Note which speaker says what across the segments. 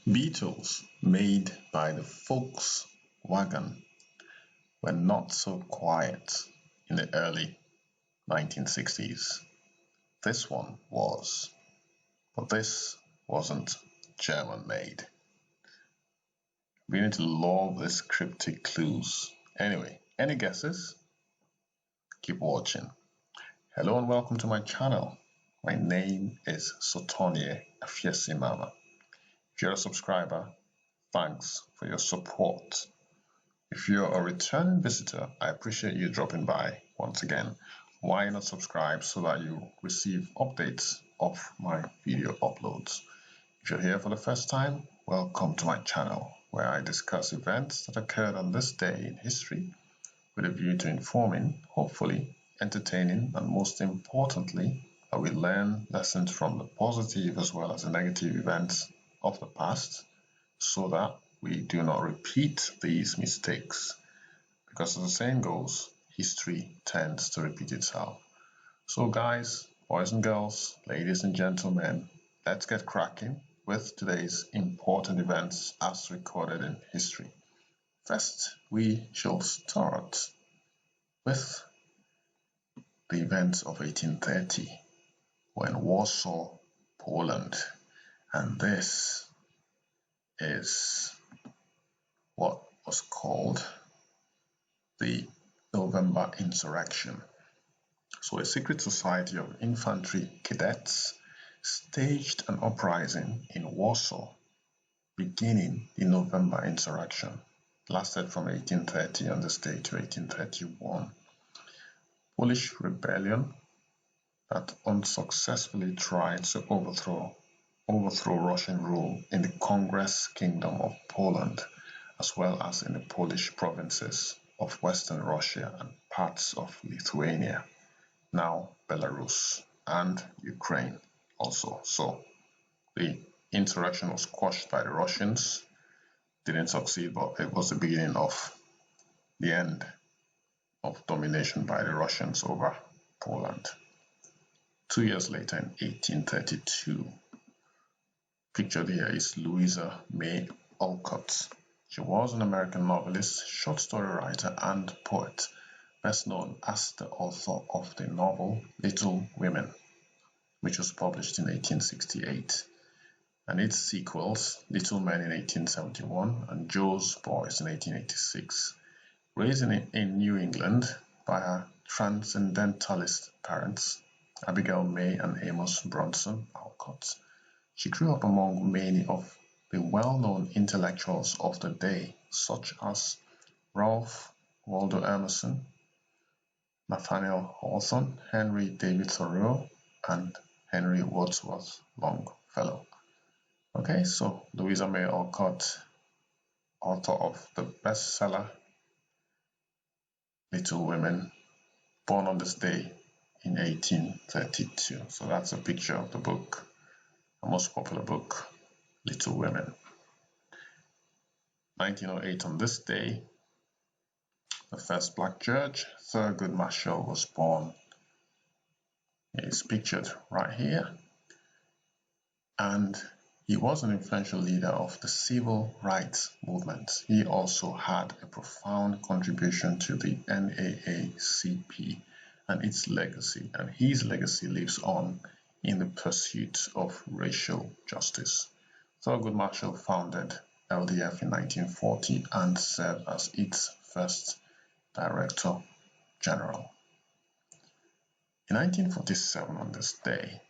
Speaker 1: Beetles made by the Volkswagen were not so quiet in the early 1960s. This one was, but this wasn't German-made. We need to love these cryptic clues. Anyway, any guesses? Keep watching. Hello and welcome to my channel. My name is Sotonye Afiesimama. If you're a subscriber, thanks for your support. If you're a returning visitor, I appreciate you dropping by once again. Why not subscribe so that you receive updates of my video uploads? If you're here for the first time, welcome to my channel where I discuss events that occurred on this day in history with a view to informing, hopefully entertaining, and most importantly, that we learn lessons from the positive as well as the negative events of the past so that we do not repeat these mistakes. Because as the saying goes, history tends to repeat itself. So guys, boys and girls, ladies and gentlemen, let's get cracking with today's important events as recorded in history. First, we shall start with the events of 1830 when Warsaw, Poland, and this is what was called the November Insurrection. So a secret society of infantry cadets staged an uprising in Warsaw, beginning the November Insurrection. It lasted from 1830 on this day to 1831. Polish rebellion that unsuccessfully tried to overthrow Russian rule in the Congress Kingdom of Poland, as well as in the Polish provinces of Western Russia and parts of Lithuania, now Belarus, and Ukraine also. So the insurrection was quashed by the Russians, didn't succeed, but it was the beginning of the end of domination by the Russians over Poland. 2 years later, in 1832, pictured here is Louisa May Alcott. She was an American novelist, short story writer, and poet, best known as the author of the novel Little Women, which was published in 1868, and its sequels, Little Men in 1871 and Jo's Boys in 1886. Raised in New England by her transcendentalist parents, Abigail May and Amos Bronson Alcott, she grew up among many of the well-known intellectuals of the day, such as Ralph Waldo Emerson, Nathaniel Hawthorne, Henry David Thoreau, and Henry Wadsworth Longfellow. Okay, so Louisa May Alcott, author of the bestseller Little Women, born on this day in 1832. So that's a picture of the book, the most popular book, Little Women. 1908, on this day, the first black judge, Thurgood Marshall, was born. He is pictured right here. And he was an influential leader of the civil rights movement. He also had a profound contribution to the NAACP and its legacy, and his legacy lives on in the pursuit of racial justice. Thurgood Marshall founded LDF in 1940 and served as its first Director General. In 1947, on this day,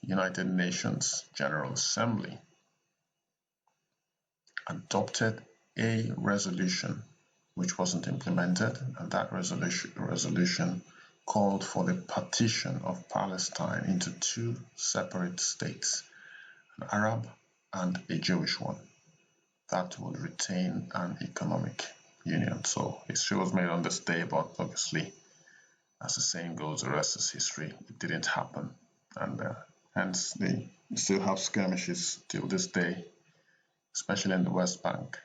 Speaker 1: the United Nations General Assembly adopted a resolution which wasn't implemented, and that resolution called for the partition of Palestine into two separate states, an Arab and a Jewish one, that would retain an economic union. So history was made on this day, but obviously, as the saying goes, the rest is history. It didn't happen, and hence they still have skirmishes till this day, especially in the West Bank.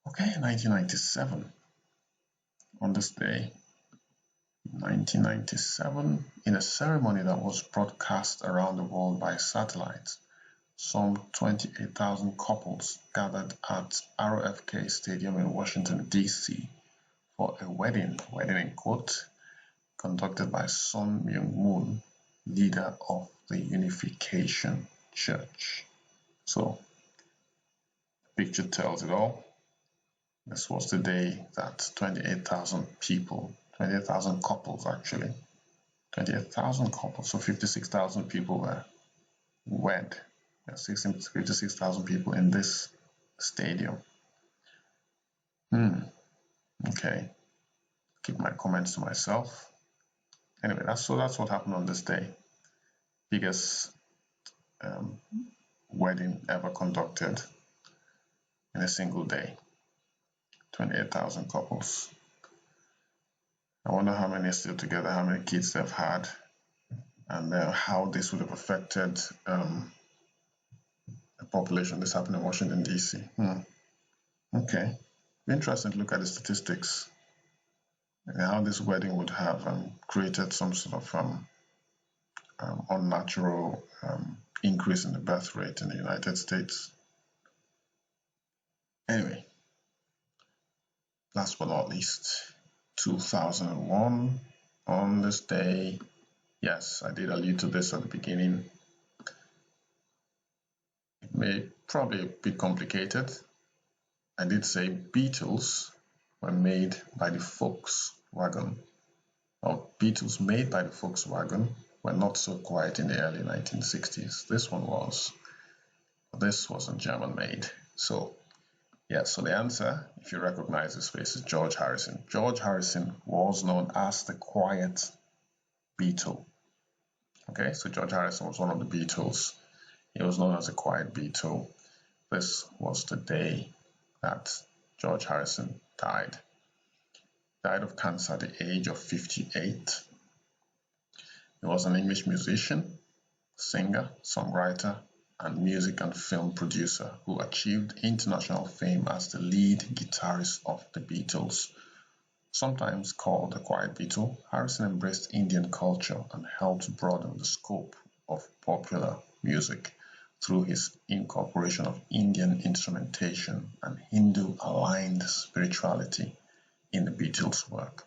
Speaker 1: Okay, 1997. On this day, 1997, in a ceremony that was broadcast around the world by satellite, some 28,000 couples gathered at RFK Stadium in Washington, D.C. for a wedding in quote, conducted by Sun Myung-moon, leader of the Unification Church. So, the picture tells it all. This was the day that 28,000 people, 28,000 couples actually, 28,000 couples, so 56,000 people were wed. 56,000 people in this stadium. Okay. Keep my comments to myself. Anyway, that's what happened on this day. Biggest wedding ever conducted in a single day. 28,000 couples. I wonder how many are still together, how many kids they've had, and how this would have affected the population. This happened in Washington, D.C. Okay. Interesting to look at the statistics and how this wedding would have created some sort of unnatural increase in the birth rate in the United States. Anyway, last but not least, 2001, on this day, yes, I did allude to this at the beginning. It may probably be complicated. I did say Beatles were made by the Volkswagen, or Beatles made by the Volkswagen were not so quiet in the early 1960s. This wasn't German made. So, yeah, so the answer, if you recognize his face, is George Harrison. George Harrison was known as the quiet Beatle. Okay, so George Harrison was one of the Beatles. He was known as a quiet Beatle. This was the day that George Harrison died. Died of cancer at the age of 58. He was an English musician, singer, songwriter, and music and film producer who achieved international fame as the lead guitarist of the Beatles. Sometimes called the Quiet Beatle, Harrison embraced Indian culture and helped broaden the scope of popular music through his incorporation of Indian instrumentation and Hindu-aligned spirituality in the Beatles' work.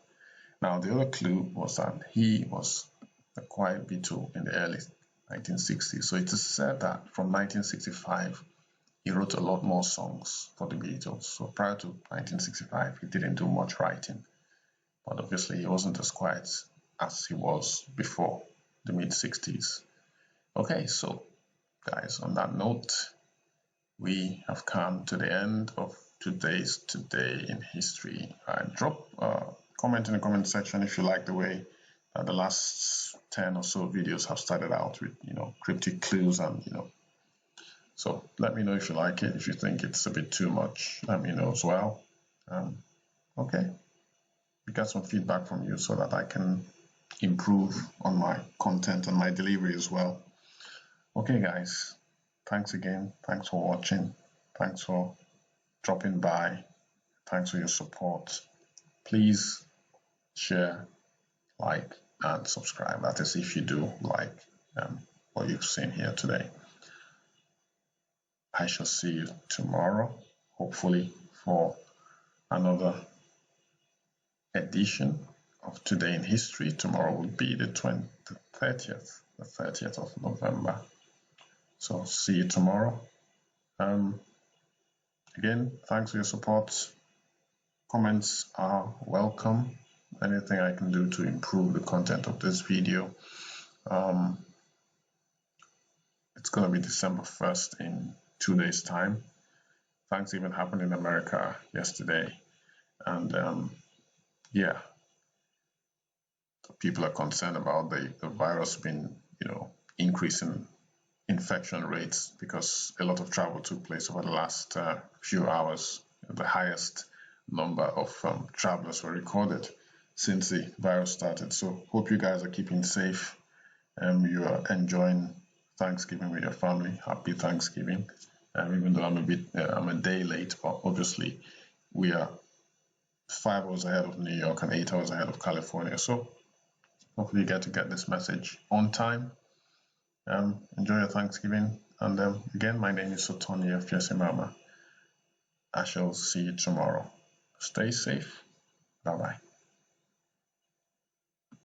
Speaker 1: Now, the other clue was that he was the Quiet Beatle in the early 1960s. So it is said that from 1965, he wrote a lot more songs for the Beatles. So prior to 1965, he didn't do much writing. But obviously, he wasn't as quiet as he was before the mid-60s. Okay, so guys, on that note, we have come to the end of today's Today in History. Drop a comment in the comment section if you like the way the last 10 or so videos have started out with, cryptic clues and, So let me know if you like it. If you think it's a bit too much, let me know as well. Okay. We got some feedback from you so that I can improve on my content and my delivery as well. Okay, guys. Thanks again. Thanks for watching. Thanks for dropping by. Thanks for your support. Please share, like, and subscribe. That is if you do like what you've seen here today. I shall see you tomorrow, hopefully, for another edition of Today in History. Tomorrow will be the 30th of November. So see you tomorrow. Again, thanks for your support. Comments are welcome. Anything I can do to improve the content of this video. It's going to be December 1st in 2 days' time. Thanksgiving happened in America yesterday. And yeah, people are concerned about the virus being, increasing infection rates because a lot of travel took place over the last few hours. The highest number of travelers were recorded since the virus started. So hope you guys are keeping safe and you are enjoying Thanksgiving with your family. Happy Thanksgiving. Even though I'm a day late, but obviously we are 5 hours ahead of New York and 8 hours ahead of California. So hopefully you get to get this message on time. Enjoy your Thanksgiving. And again, my name is Sotonia Fiesimama. I shall see you tomorrow. Stay safe. Bye bye.